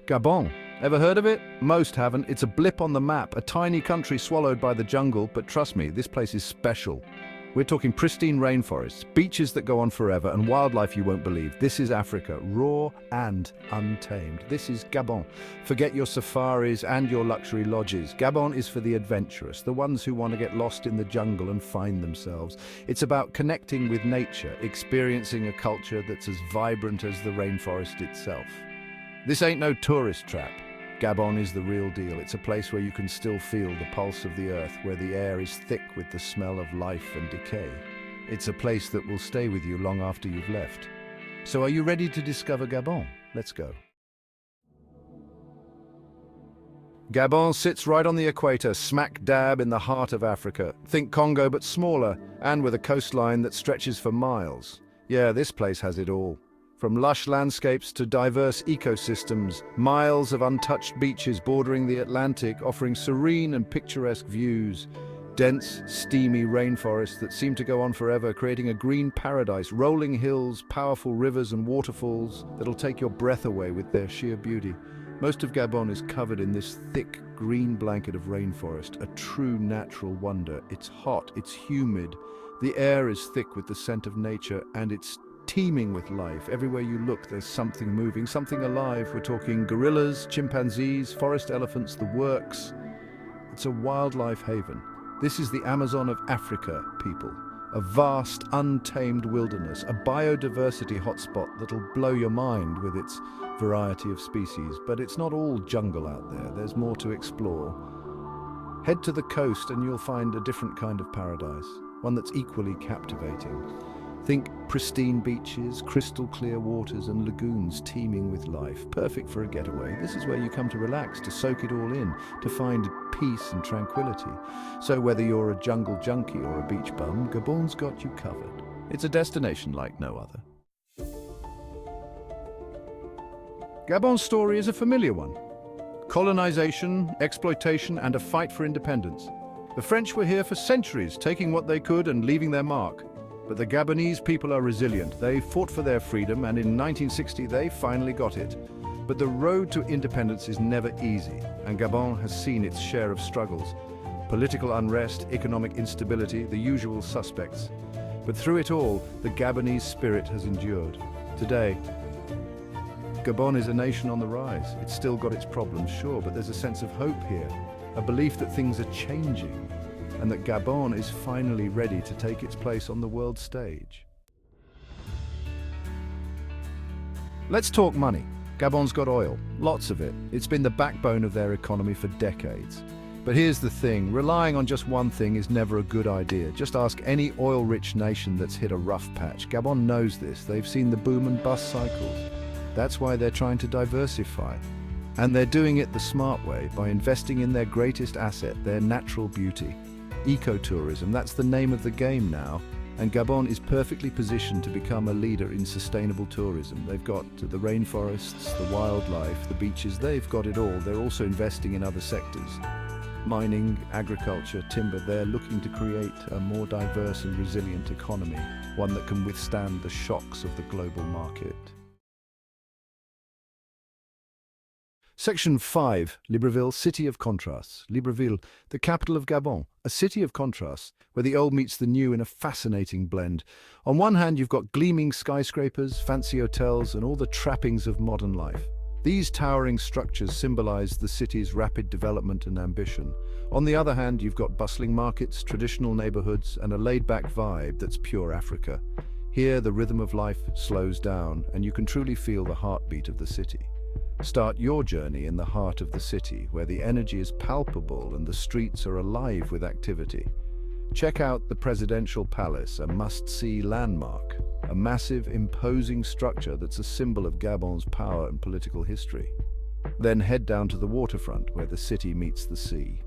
Gabon. Ever heard of it? Most haven't. It's a blip on the map, a tiny country swallowed by the jungle, but trust me, this place is special. We're talking pristine rainforests, beaches that go on forever, and wildlife you won't believe. This is Africa, raw and untamed. This is Gabon. Forget your safaris and your luxury lodges. Gabon is for the adventurous, the ones who want to get lost in the jungle and find themselves. It's about connecting with nature, experiencing a culture that's as vibrant as the rainforest itself. This ain't no tourist trap. Gabon is the real deal. It's a place where you can still feel the pulse of the earth, where the air is thick with the smell of life and decay. It's a place that will stay with you long after you've left. So are you ready to discover Gabon? Let's go. Gabon sits right on the equator, smack dab in the heart of Africa. Think Congo but smaller, and with a coastline that stretches for miles. Yeah, this place has it all. From lush landscapes to diverse ecosystems, miles of untouched beaches bordering the Atlantic offering serene and picturesque views, dense, steamy rainforests that seem to go on forever, creating a green paradise, rolling hills, powerful rivers and waterfalls that'll take your breath away with their sheer beauty. Most of Gabon is covered in this thick green blanket of rainforest, a true natural wonder. It's hot, it's humid, the air is thick with the scent of nature, and it's teeming with life. Everywhere you look, there's something moving, something alive. We're talking gorillas, chimpanzees, forest elephants, the works. It's a wildlife haven. This is the Amazon of Africa, people. A vast, untamed wilderness, a biodiversity hotspot that'll blow your mind with its variety of species. But it's not all jungle out there. There's more to explore. Head to the coast and you'll find a different kind of paradise, one that's equally captivating. Think pristine beaches, crystal clear waters and lagoons teeming with life, perfect for a getaway. This is where you come to relax, to soak it all in, to find peace and tranquility. So whether you're a jungle junkie or a beach bum, Gabon's got you covered. It's a destination like no other. Gabon's story is a familiar one. Colonization, exploitation and a fight for independence. The French were here for centuries, taking what they could and leaving their mark. But the Gabonese people are resilient. They fought for their freedom, and in 1960 they finally got it. But the road to independence is never easy, and Gabon has seen its share of struggles. Political unrest, economic instability, the usual suspects. But through it all, the Gabonese spirit has endured. Today, Gabon is a nation on the rise. It's still got its problems, sure, but there's a sense of hope here, a belief that things are changing, and that Gabon is finally ready to take its place on the world stage. Let's talk money. Gabon's got oil, lots of it. It's been the backbone of their economy for decades. But here's the thing, relying on just one thing is never a good idea. Just ask any oil-rich nation that's hit a rough patch. Gabon knows this. They've seen the boom and bust cycles. That's why they're trying to diversify. And they're doing it the smart way, by investing in their greatest asset, their natural beauty. Ecotourism, that's the name of the game now, and Gabon is perfectly positioned to become a leader in sustainable tourism. They've got the rainforests, the wildlife, the beaches, they've got it all. They're also investing in other sectors. Mining, agriculture, timber, they're looking to create a more diverse and resilient economy, one that can withstand the shocks of the global market. Section 5, Libreville, City of Contrasts. Libreville, the capital of Gabon, a city of contrasts, where the old meets the new in a fascinating blend. On one hand, you've got gleaming skyscrapers, fancy hotels, and all the trappings of modern life. These towering structures symbolize the city's rapid development and ambition. On the other hand, you've got bustling markets, traditional neighborhoods, and a laid-back vibe that's pure Africa. Here, the rhythm of life slows down, and you can truly feel the heartbeat of the city. Start your journey in the heart of the city, where the energy is palpable and the streets are alive with activity. Check out the Presidential Palace, a must-see landmark, a massive, imposing structure that's a symbol of Gabon's power and political history. Then head down to the waterfront, where the city meets the sea.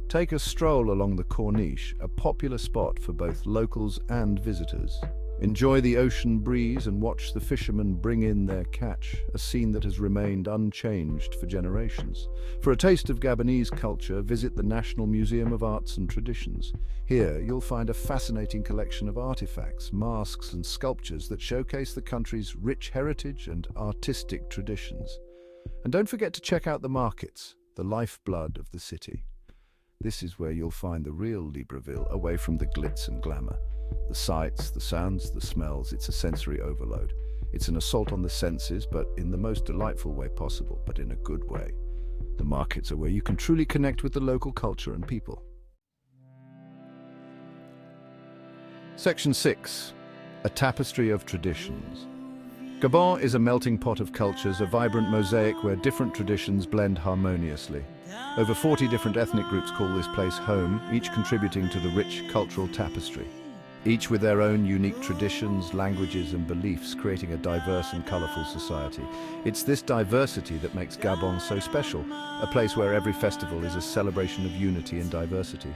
Take a stroll along the Corniche, a popular spot for both locals and visitors. Enjoy the ocean breeze and watch the fishermen bring in their catch, a scene that has remained unchanged for generations. For a taste of Gabonese culture, visit the National Museum of Arts and Traditions. Here, you'll find a fascinating collection of artifacts, masks and sculptures that showcase the country's rich heritage and artistic traditions. And don't forget to check out the markets, the lifeblood of the city. This is where you'll find the real Libreville, away from the glitz and glamour. The sights, the sounds, the smells, it's a sensory overload. It's an assault on the senses, but in the most delightful way possible, but in a good way. The markets are where you can truly connect with the local culture and people. Section 6. A tapestry of traditions. Gabon is a melting pot of cultures, a vibrant mosaic where different traditions blend harmoniously. Over 40 different ethnic groups call this place home, each contributing to the rich cultural tapestry. Each with their own unique traditions, languages and beliefs, creating a diverse and colourful society. It's this diversity that makes Gabon so special, a place where every festival is a celebration of unity and diversity.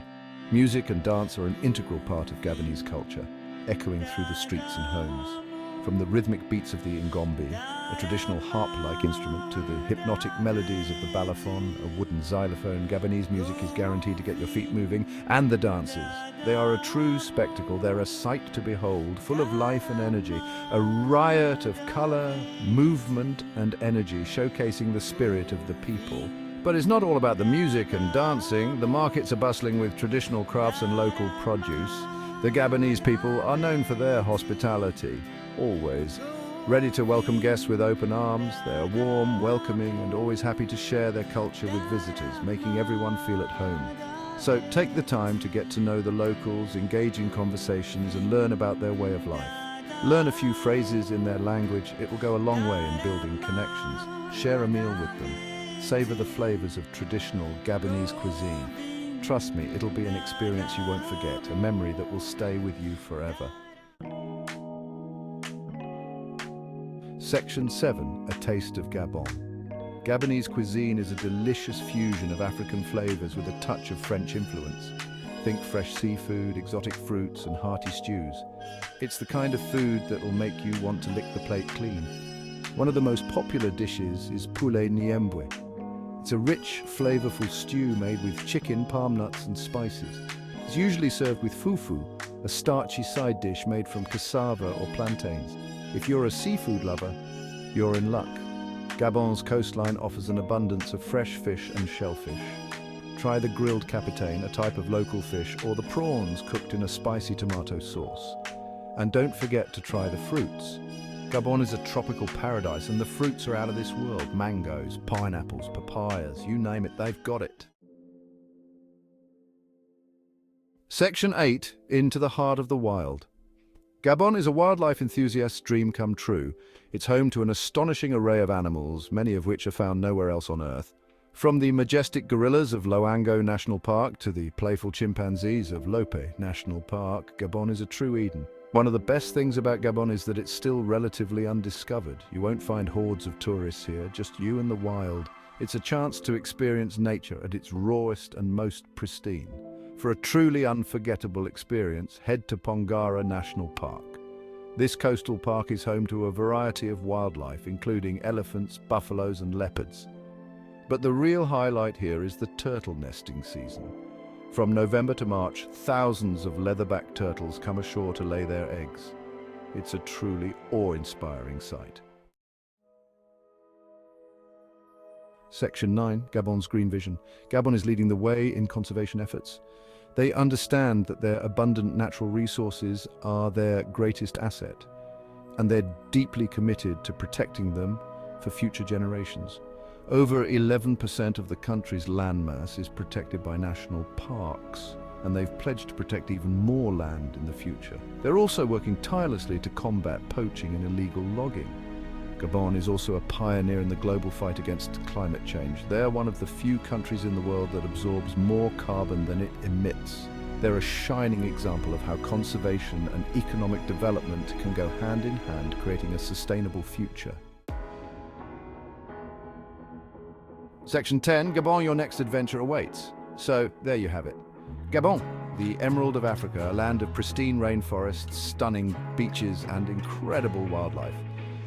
Music and dance are an integral part of Gabonese culture, echoing through the streets and homes. From the rhythmic beats of the ngombe, a traditional harp-like instrument, to the hypnotic melodies of the balafon, a wooden xylophone, Gabonese music is guaranteed to get your feet moving, and the dances. They are a true spectacle. They're a sight to behold, full of life and energy, a riot of colour, movement and energy, showcasing the spirit of the people. But it's not all about the music and dancing. The markets are bustling with traditional crafts and local produce. The Gabonese people are known for their hospitality, always. Ready to welcome guests with open arms, they are warm, welcoming, and always happy to share their culture with visitors, making everyone feel at home. So take the time to get to know the locals, engage in conversations, and learn about their way of life. Learn a few phrases in their language. It will go a long way in building connections. Share a meal with them. Savor the flavors of traditional Gabonese cuisine. Trust me, it'll be an experience you won't forget, a memory that will stay with you forever. Section 7. A taste of Gabon. Gabonese cuisine is a delicious fusion of African flavors with a touch of French influence. Think fresh seafood, exotic fruits, and hearty stews. It's the kind of food that will make you want to lick the plate clean. One of the most popular dishes is poulet niembwe. It's a rich, flavorful stew made with chicken, palm nuts, and spices. It's usually served with fufu, a starchy side dish made from cassava or plantains. If you're a seafood lover, you're in luck. Gabon's coastline offers an abundance of fresh fish and shellfish. Try the grilled capitaine, a type of local fish, or the prawns cooked in a spicy tomato sauce. And don't forget to try the fruits. Gabon is a tropical paradise, and the fruits are out of this world. Mangoes, pineapples, papayas, you name it, they've got it. Section 8. Into the heart of the wild. Gabon is a wildlife enthusiast's dream come true. It's home to an astonishing array of animals, many of which are found nowhere else on Earth. From the majestic gorillas of Loango National Park to the playful chimpanzees of Lope National Park, Gabon is a true Eden. One of the best things about Gabon is that it's still relatively undiscovered. You won't find hordes of tourists here, just you and the wild. It's a chance to experience nature at its rawest and most pristine. For a truly unforgettable experience, head to Pongara National Park. This coastal park is home to a variety of wildlife, including elephants, buffaloes, and leopards. But the real highlight here is the turtle nesting season. From November to March, thousands of leatherback turtles come ashore to lay their eggs. It's a truly awe-inspiring sight. Section 9. Gabon's Green Vision. Gabon is leading the way in conservation efforts. They understand that their abundant natural resources are their greatest asset, and they're deeply committed to protecting them for future generations. Over 11% of the country's landmass is protected by national parks, and they've pledged to protect even more land in the future. They're also working tirelessly to combat poaching and illegal logging. Gabon is also a pioneer in the global fight against climate change. They're one of the few countries in the world that absorbs more carbon than it emits. They're a shining example of how conservation and economic development can go hand in hand, creating a sustainable future. Section 10, Gabon, your next adventure awaits. So, there you have it. Gabon, the Emerald of Africa, a land of pristine rainforests, stunning beaches, and incredible wildlife.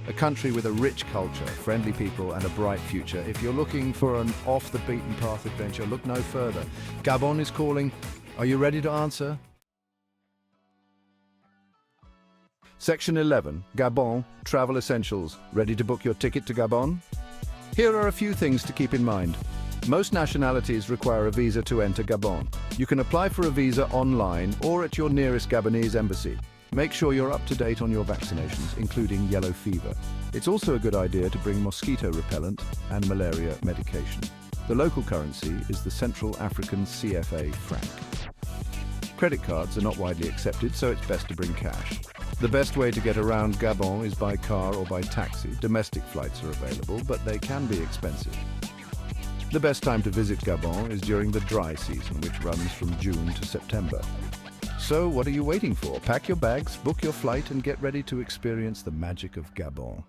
A country with a rich culture, friendly people, and a bright future. If you're looking for an off-the-beaten-path adventure, look no further. Gabon is calling. Are you ready to answer? Section 11, Gabon, Travel Essentials. Ready to book your ticket to Gabon? Here are a few things to keep in mind. Most nationalities require a visa to enter Gabon. You can apply for a visa online or at your nearest Gabonese embassy. Make sure you're up to date on your vaccinations, including yellow fever. It's also a good idea to bring mosquito repellent and malaria medication. The local currency is the Central African CFA franc. Credit cards are not widely accepted, so it's best to bring cash. The best way to get around Gabon is by car or by taxi. Domestic flights are available, but they can be expensive. The best time to visit Gabon is during the dry season, which runs from June to September. So what are you waiting for? Pack your bags, book your flight, and get ready to experience the magic of Gabon.